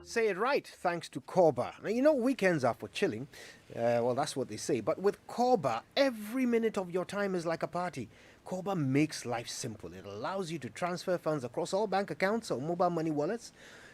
Say it right, thanks to Corba. Now, you know, weekends are for chilling. Well, that's what they say. But with Corba, every minute of your time is like a party. Corba makes life simple. It allows you to transfer funds across all bank accounts or mobile money wallets,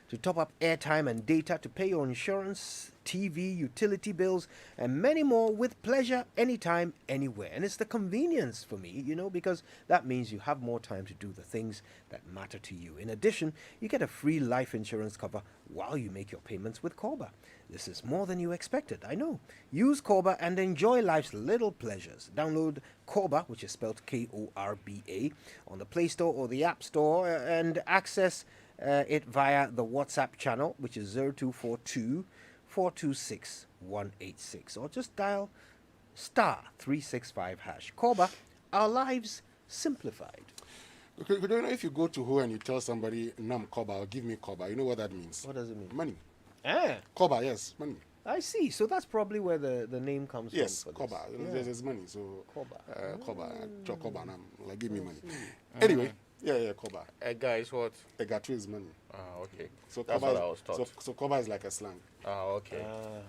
to top up airtime and data, to pay your insurance, TV, utility bills, and many more with pleasure anytime, anywhere. And it's the convenience for me, because that means you have more time to do the things that matter to you. In addition, you get a free life insurance cover while you make your payments with Corba. This is more than you expected, I know. Use Corba and enjoy life's little pleasures. Download Corba, which is spelled Korba, on the Play Store or the App Store, and access it via the WhatsApp channel, which is 0242 426 186, or just dial star 365 hash. Corba, our lives simplified. Okay, you know if you go to Ho and you tell somebody Nam Koba or give me Koba, you know what that means? What does it mean? Money. Ah, Koba, yes, money. I see. So that's probably where the name comes Yes, from. Koba. There's money. So Koba. Koba, Koba, Nam, like give me money. Anyway, yeah, Koba. Ega is what? Egatu is money. Okay. So That's Koba, what I was taught. so Koba is like a slang. Okay.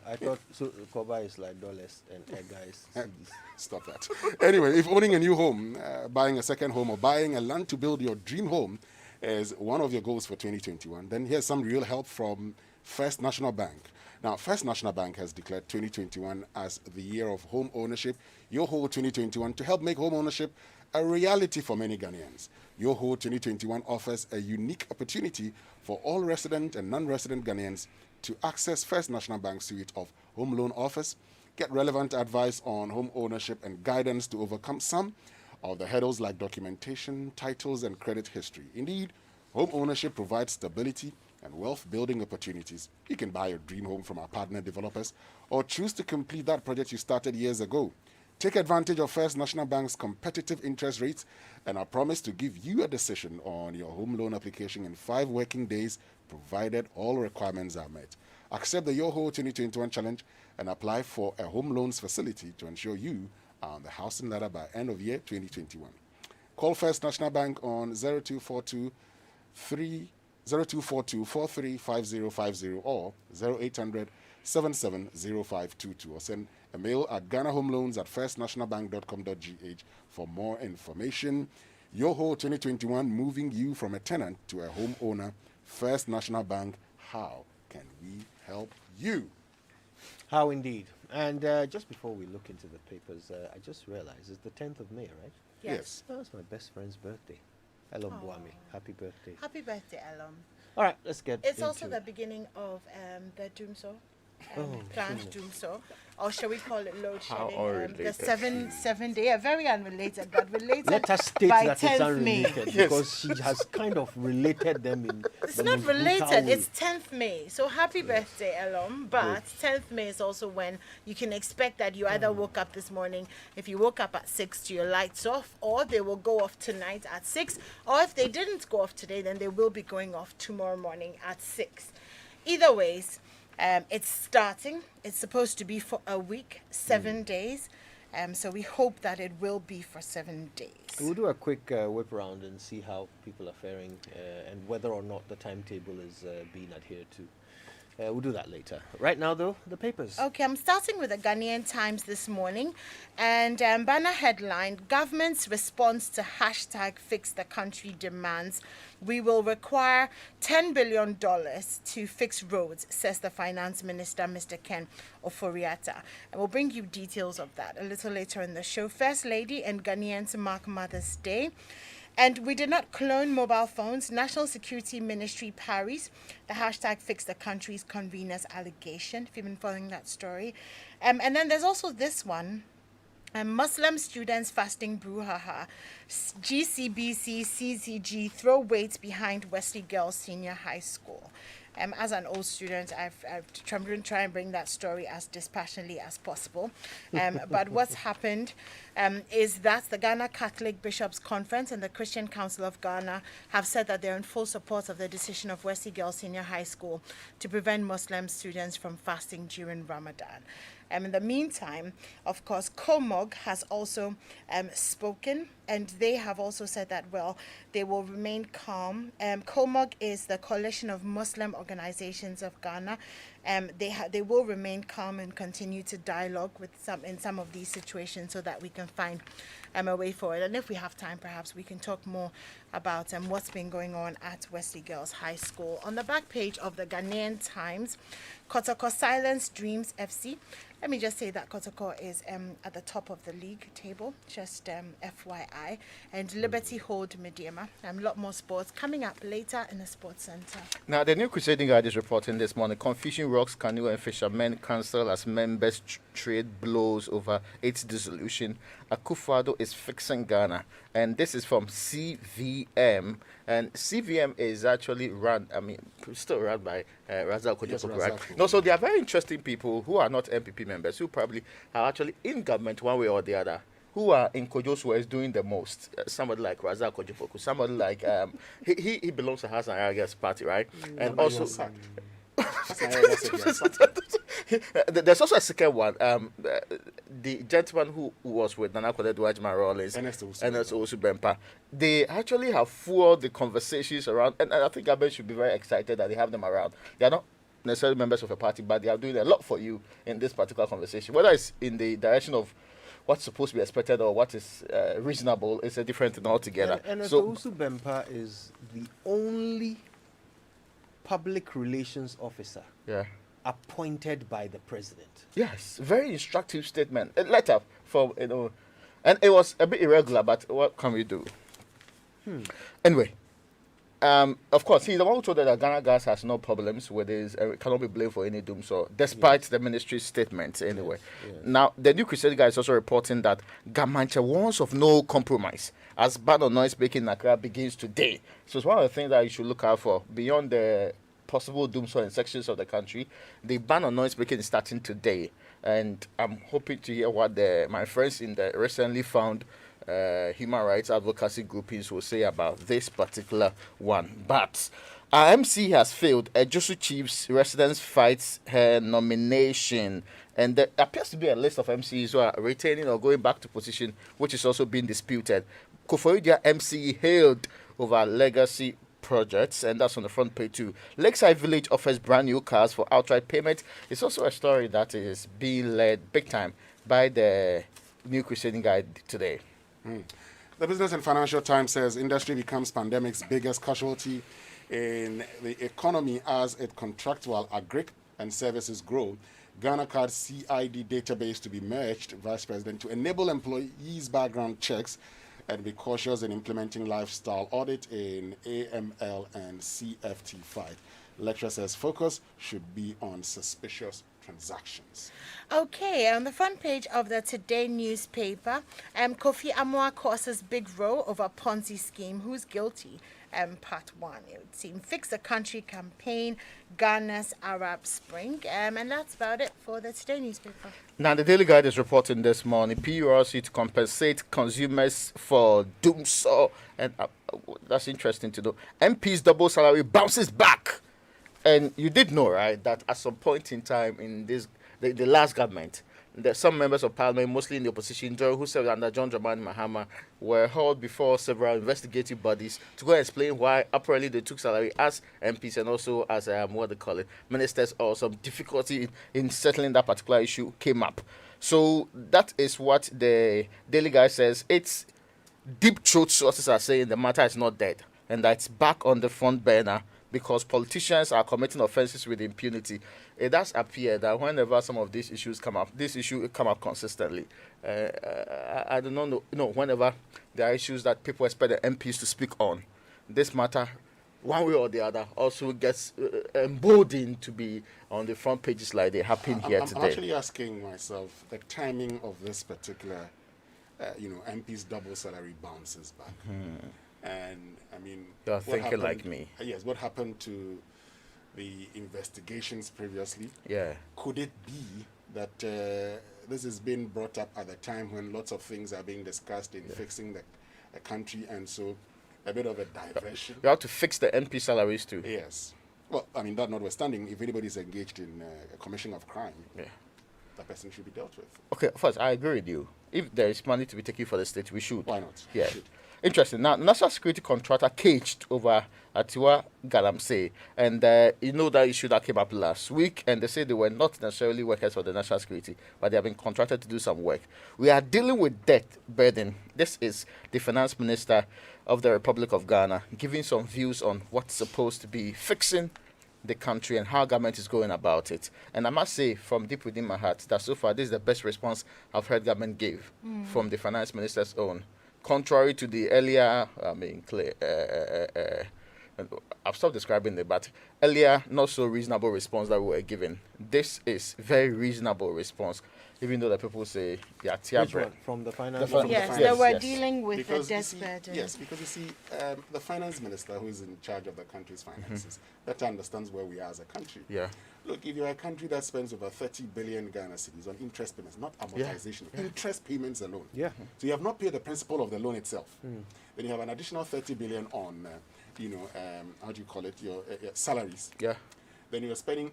I thought so. Koba is like dollars and Ega is cedis. Stop that. Anyway, if owning a new home, buying a second home, or buying a land to build your dream home is one of your goals for 2021, then here's some real help from First National Bank. Now, First National Bank has declared 2021 as the year of home ownership, Yoho 2021, to help make home ownership a reality for many Ghanaians. Yoho 2021 offers a unique opportunity for all resident and non-resident Ghanaians to access First National Bank's suite of home loan offers, get relevant advice on home ownership and guidance to overcome some of the hurdles like documentation, titles, and credit history. Indeed, home ownership provides stability and wealth-building opportunities. You can buy your dream home from our partner developers or choose to complete that project you started years ago. Take advantage of First National Bank's competitive interest rates and I promise to give you a decision on your home loan application in 5 working days, provided all requirements are met. Accept the Yoho 2021 challenge and apply for a home loans facility to ensure you are on the housing ladder by end of year 2021. Call First National Bank on 0242 435050 or 0800 770522, or send a mail at ghanahomeloans@firstnationalbank.com.gh for more information. Yoho 2021, moving you from a tenant to a homeowner. First National Bank, how can we help you? How indeed. And just before we look into the papers, I just realized it's the 10th of May, right? Yes. That's my best friend's birthday. Elon Boami. Happy birthday. Happy birthday, Elon. All right, let's get It's into also the it. beginning of the Doomsaw. Oh, Planned Doomsaw, or shall we call it load How shedding? The unrelated. seven day, very unrelated, but related. Let us state by that it's 10th May. unrelated because she has kind of related them in It's the not most brutal related. way. It's 10th May. So happy birthday, Elon. But 10th May is also when you can expect that you either woke up this morning. If you woke up at 6 to your lights off, or they will go off tonight at 6. Or if they didn't go off today, then they will be going off tomorrow morning at 6. Either ways, it's starting. It's supposed to be for a week, 7 days. So we hope that it will be for 7 days. We'll do a quick whip round and see how people are faring and whether or not the timetable is being adhered to. We'll do that later. Right now, though, the papers. Okay, I'm starting with the Ghanaian Times this morning. And banner headline, government's response to hashtag fix the country demands. We will require $10 billion to fix roads, says the finance minister, Mr. Ken Oforiatta. And we'll bring you details of that a little later in the show. First Lady and Ghanaians mark Mother's Day. And we did not clone mobile phones. National Security Ministry parries the hashtag fix the country's conveners allegation, if you've been following that story. And then there's also this one. Muslim students fasting brouhaha. GCBC, CCG throw weight behind Wesley Girls Senior High School. As an old student, I've tried to try and bring that story as dispassionately as possible. But what's happened is that the Ghana Catholic Bishops' Conference and the Christian Council of Ghana have said that they're in full support of the decision of Wesley Girls Senior High School to prevent Muslim students from fasting during Ramadan. In the meantime, of course, COMOG has also spoken, and they have also said that, well, they will remain calm. COMOG is the Coalition of Muslim Organizations of Ghana. They will remain calm and continue to dialogue with some of these situations so that we can find a way forward. And if we have time, perhaps we can talk more about what's been going on at Wesley Girls High School. On the back page of the Ghanaian Times, Kotoko silence dreams FC. Let me just say that Kotoko is at the top of the league table, just FYI. And Liberty hold Mediema. A lot more sports coming up later in the Sports Center. Now, the New Crusading Guide is reporting this morning, Confucian Rocks Canoe and Fishermen Council as members trade blows over its dissolution. Akufo-Addo is fixing Ghana. And this is from CVM. And CVM is actually still run by Razak Okojepoku, right? Razak. No, so they are very interesting people who are not MPP members, who probably are actually in government one way or the other, who are in Kojo's ways doing the most. Somebody like Razak Okojepoku, somebody like, he belongs to Hassan Aragas party, right? And also... There's also a second one. The gentleman who was with Nana Kwade Rawlings, Ernest Owusu-Bempah, they actually have fueled the conversations around, and I think government should be very excited that they have them around. They are not necessarily members of a party, but they are doing a lot for you in this particular conversation. Whether it's in the direction of what's supposed to be expected or what is reasonable, it's a different thing altogether. And So, Owusu-Bempah is the only public relations officer yeah. appointed by the president. Yes, very instructive statement. A letter for, and it was a bit irregular, but what can we do? Anyway, of course, he's the one who told us that Ghana Gas has no problems with his, cannot be blamed for any doom, so despite the ministry's statements anyway. Yes. Now, the New Crusade guy is also reporting that Gamanche warns of no compromise as ban on noise making in Accra begins today. So it's one of the things that you should look out for beyond the possible doom in sections of the country. The ban on noise making is starting today, and I'm hoping to hear what my friends in the recently found human rights advocacy groupings will say about this particular one. But our MC has failed. Ejosu Chiefs residents fights her nomination. And there appears to be a list of MCs who are retaining or going back to position, which is also being disputed. Koforidua MC hailed over legacy projects, and that's on the front page too. Lakeside Village offers brand new cars for outright payment. It's also a story that is being led big time by the New Crusading Guide today. The Business and Financial Times says industry becomes pandemic's biggest casualty in the economy as it contracts while agri and services grow. Ghana Card CID database to be merged, Vice President, to enable employees' background checks and be cautious in implementing lifestyle audit in AML and CFT5. Lecturer says focus should be on suspicious transactions. Okay, on the front page of the Today newspaper, Kofi Amoah causes big row over Ponzi scheme. Who's guilty? Part 1, it would seem. Fix the Country campaign, Ghana's Arab Spring. And that's about it for the Today newspaper. Now, the Daily Guide is reporting this morning, PURC to compensate consumers for doomsaw. And that's interesting to know. MP's double salary bounces back. And you did know, right, that at some point in time in the last government, some members of parliament, mostly in the opposition, who served under John Dramani Mahama, were held before several investigative bodies to go and explain why apparently they took salary as MPs and also as ministers, or some difficulty in settling that particular issue came up. So that is what the Daily Guide says. It's deep throat sources are saying the matter is not dead and that it's back on the front burner because politicians are committing offenses with impunity. It does appear that whenever some of these issues come up, this issue come up consistently. I don't know, whenever there are issues that people expect the MPs to speak on, this matter, one way or the other, also gets emboldened to be on the front pages like they happen here today. I'm actually asking myself the timing of this particular, MP's double salary bounces back. And I mean, you're thinking like me. Yes, what happened to the investigations previously? Yeah. Could it be that this is being brought up at a time when lots of things are being discussed in fixing the country, and so a bit of a diversion? You have to fix the MP salaries too. Yes. Well, I mean, that notwithstanding, if anybody is engaged in a commission of crime, that person should be dealt with. Okay, first, I agree with you. If there is money to be taken for the state, we should. Why not? Yeah. We should. Interesting. Now, national security contractor caged over Atiwa Galamsey, and you know that issue that came up last week, and they say they were not necessarily workers for the national security, but they have been contracted to do some work. We are dealing with debt burden. This is the finance minister of the Republic of Ghana giving some views on what's supposed to be fixing the country and how government is going about it. And I must say, from deep within my heart, that so far this is the best response I've heard government give from the finance minister's own. Contrary to the earlier, I've stopped describing it, but earlier not so reasonable response that we were given. This is very reasonable response, even though the people say, yeah, Which one? From the finance? From the Yes, finance, they were yes. dealing with Because the you debt see, burden. yes, because you see, the finance minister who is in charge of the country's finances better understands where we are as a country. Yeah. Look, if you're a country that spends over 30 billion Ghana cedis on interest payments, not amortization, interest payments alone. Yeah. So you have not paid the principal of the loan itself. Then you have an additional 30 billion on, how do you call it, your salaries. Yeah. Then you're spending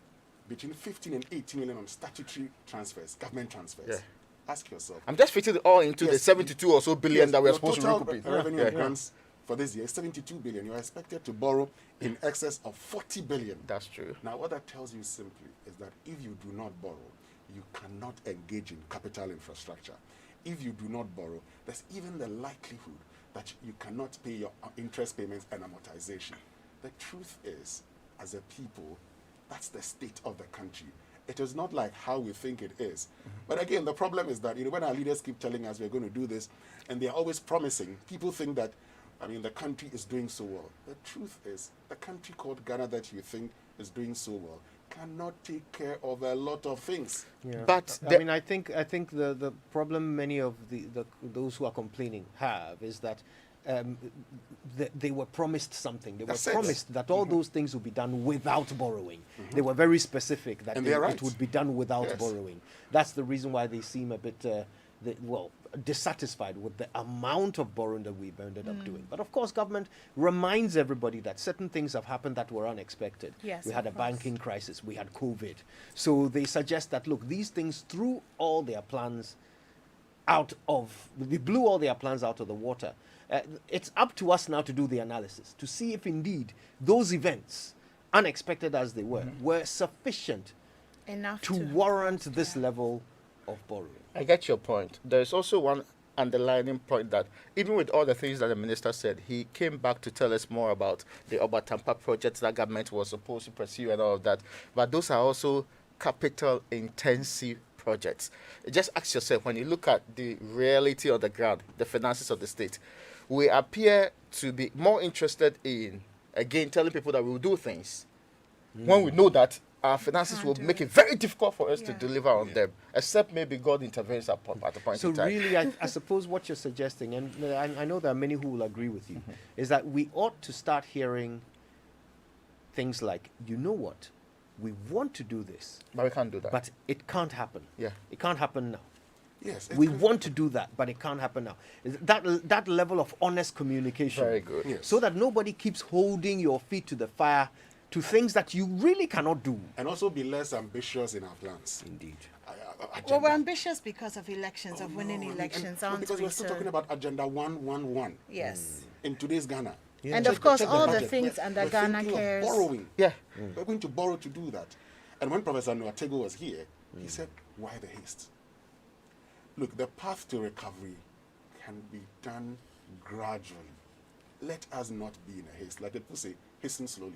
between 15 and 18 million on statutory transfers, government transfers. Yeah. Ask yourself. I'm just fitting it all into the Yes. 72 or so billion Yes, that we're your supposed to total recoup. revenue Yeah. and grants for this year is 72 billion. You are expected to borrow in excess of 40 billion. That's true. Now, what that tells you simply is that if you do not borrow, you cannot engage in capital infrastructure. If you do not borrow, there's even the likelihood that you cannot pay your interest payments and amortization. The truth is, as a people, that's the state of the country. It is not like how we think it is. But again, the problem is that when our leaders keep telling us we're going to do this, and they're always promising, people think that, the country is doing so well. The truth is, the country called Ghana that you think is doing so well cannot take care of a lot of things. Yeah. But I think the problem many of those who are complaining have is that they were promised something. They That's were it. promised that all those things would be done without borrowing. They were very specific that And they're right. it would be done without Yes. borrowing. That's the reason why they seem a bit dissatisfied with the amount of borrowing that we've ended up doing. But of course, government reminds everybody that certain things have happened that were unexpected. Yes, we had a of course. banking crisis. We had COVID. So they suggest that, look, these things threw all their plans they blew all their plans out of the water. It's up to us now to do the analysis, to see if indeed those events, unexpected as they were sufficient Enough to warrant this level of borrowing. I get your point. There's also one underlining point that even with all the things that the minister said, he came back to tell us more about the Obatampa projects that government was supposed to pursue and all of that. But those are also capital intensive projects. Just ask yourself, when you look at the reality on the ground, the finances of the state, we appear to be more interested in, again, telling people that we will do things when we know that our finances Can't will do make it. it very difficult for us to Yeah. deliver on them, except maybe God intervenes at the point So in time. really, I suppose what you're suggesting, and I know there are many who will agree with you, is that we ought to start hearing things like, you know what, we want to do this, But we can't do that. but it can't happen. Yeah. It can't happen now. Yes. We want to do that, but it can't happen now. That level of honest communication. Very good. Yes. So that nobody keeps holding your feet to the fire to things that you really cannot do. And also be less ambitious in our plans. Indeed. Well, we're ambitious because of elections, of winning No, elections, and aren't because we? we're still So- talking about Agenda 111 Yes. in today's Ghana. And of course, Check all the budget. things We're- under we're Ghana thinking of cares. borrowing. Yeah. We're going to borrow to do that. And when Professor Nuatego was here, he said, why the haste? Look, the path to recovery can be done gradually. Let us not be in a haste. Like the people say, hasten slowly.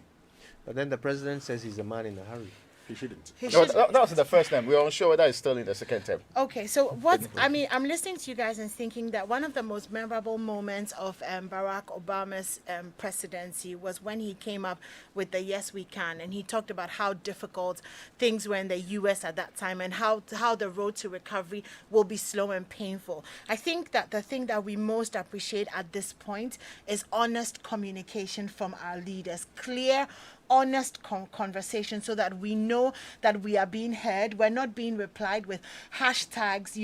But then the president says he's a man in a hurry. He shouldn't. He No, should- that was in the first term. We are unsure whether it's still in the second term. Okay, so I'm listening to you guys and thinking that one of the most memorable moments of Barack Obama's presidency was when he came up with the Yes We Can, and he talked about how difficult things were in the U.S. at that time and how the road to recovery will be slow and painful. I think that the thing that we most appreciate at this point is honest communication from our leaders, clear, honest conversation so that we know that we are being heard. We're not being replied with hashtags,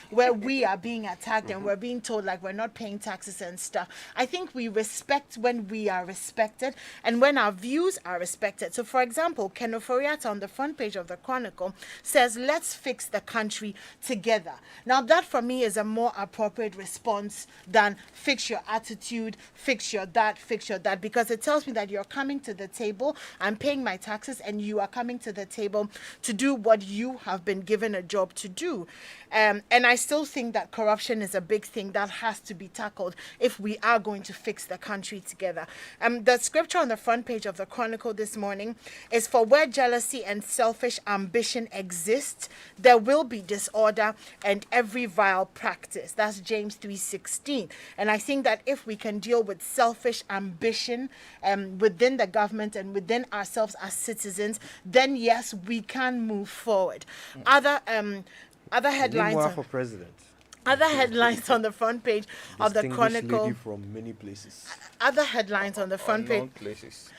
where we are being attacked and we're being told like we're not paying taxes and stuff. I think we respect when we are respected and when our views are respected. So, for example, Ken Ofori-Atta on the front page of the Chronicle says, let's fix the country together. Now, that for me is a more appropriate response than fix your attitude, fix your that, because it tells me that you're coming to the table, I'm paying my taxes, and you are coming to the table to do what you have been given a job to do. And I still think that corruption is a big thing that has to be tackled if we are going to fix the country together. The scripture on the front page of the Chronicle this morning is, for where jealousy and selfish ambition exist, there will be disorder and every vile practice. That's James 3:16. And I think that if we can deal with selfish ambition within the government and within ourselves as citizens, then yes, we can move forward. Other headlines. Meanwhile, for president. Other headlines on the front page of the Distinguished Chronicle. lady from many places. Other headlines on the front page. Unknown places.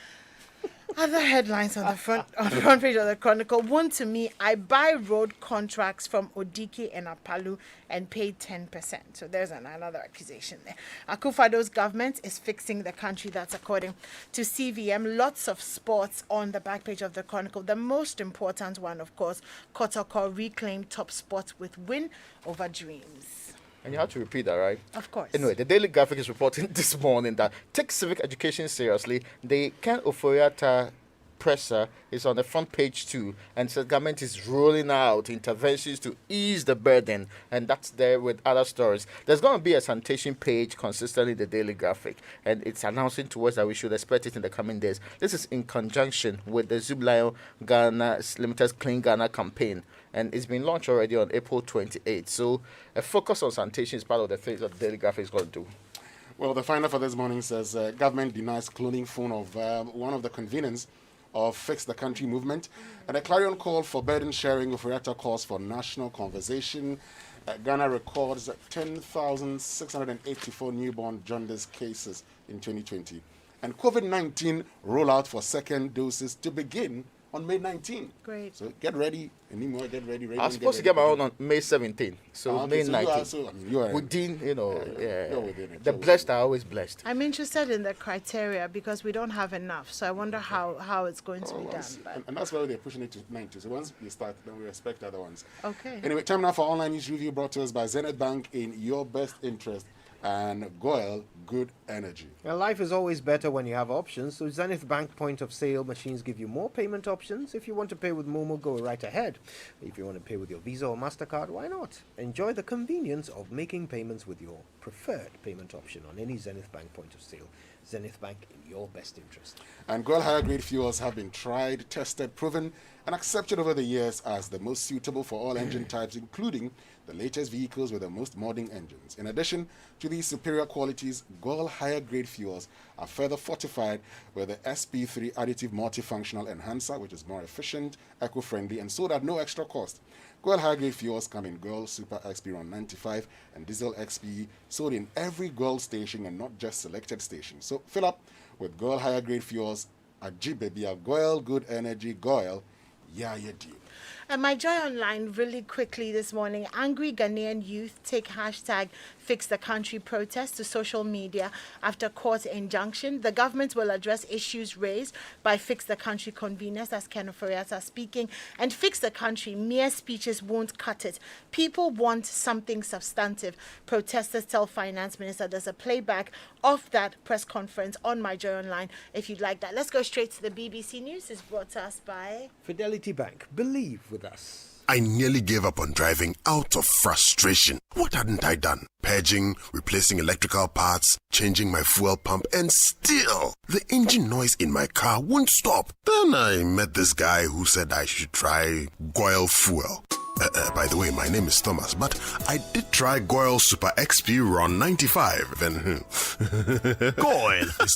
Other headlines on the front page of the Chronicle. One to me, I buy road contracts from Odiki and Apalu and paid 10%. So there's another accusation there. Akufo-Addo's government is fixing the country. That's according to CVM. Lots of sports on the back page of the Chronicle. The most important one, of course, Kotoko reclaimed top spot with win over Dreams. And you have to repeat that, right? Of course. Anyway, the Daily Graphic is reporting this morning that take civic education seriously. The Ken Ofori-Atta presser is on the front page too, and says government is rolling out interventions to ease the burden, and that's there with other stories. There's going to be a sanitation page consistently in the Daily Graphic, and it's announcing to us that we should expect it in the coming days. This is in conjunction with the Zublion Ghana Limited's Clean Ghana campaign, and it's been launched already on April 28th. So a focus on sanitation is part of the things that the Daily Graphic is going to do. Well, the final for this morning says government denies cloning phone of one of the conveners of Fix the Country movement. And a clarion call for burden sharing. Ofori-Atta calls for national conversation. Ghana records 10,684 newborn jaundice cases in 2020. And COVID-19 rollout for second doses to begin on May 19. Great. So get ready. Anymore, get ready. I was supposed to get my own on May 17th. So May 19th. You are Within, you're within it. the blessed are always blessed. I'm interested in the criteria because we don't have enough. So I wonder how it's going to be done. But And that's why they're pushing it to 90. So once we start, then we respect other ones. okay. Anyway, time now for online news review brought to us by Zenith Bank in your best interest and Goyle Good Energy. Well, life is always better when you have options, so Zenith Bank point of sale machines give you more payment options. If you want to pay with Momo, go right ahead. If you want to pay with your Visa or MasterCard, why not? Enjoy the convenience of making payments with your preferred payment option on any Zenith Bank point of sale. Zenith Bank in your best interest. And Goyle higher grade fuels have been tried, tested, proven, and accepted over the years as the most suitable for all engine types, including the latest vehicles with the most modern engines. In addition to these superior qualities, Goyle higher grade fuels are further fortified with the SP3 additive multifunctional enhancer, which is more efficient, eco-friendly, and sold at no extra cost. Goyle higher grade fuels come in Goyle Super XP Run 95 and Diesel XP, sold in every Goyle station and not just selected stations. So fill up with Goyle higher grade fuels at GBB, Goyle Good Energy, Goyle, yeah, you do. And my joy online really quickly this morning. Angry Ghanaian youth take hashtag Fix the Country protest to social media after court injunction. The government will address issues raised by Fix the Country conveners, that's Ken Ofori-Atta speaking. And Fix the Country, mere speeches won't cut it. People want something substantive. Protesters tell Finance Minister. There's a playback of that press conference on my joy online if you'd like that. Let's go straight to the BBC News. It's brought to us by Fidelity Bank. Believe with us. I nearly gave up on driving out of frustration. What hadn't I done? Purging, replacing electrical parts, changing my fuel pump, and still, the engine noise in my car won't stop. Then I met this guy who said I should try Goyle Fuel. By the way, my name is Thomas, but I did try Goyle Super XP Run 95. Then, Goyle is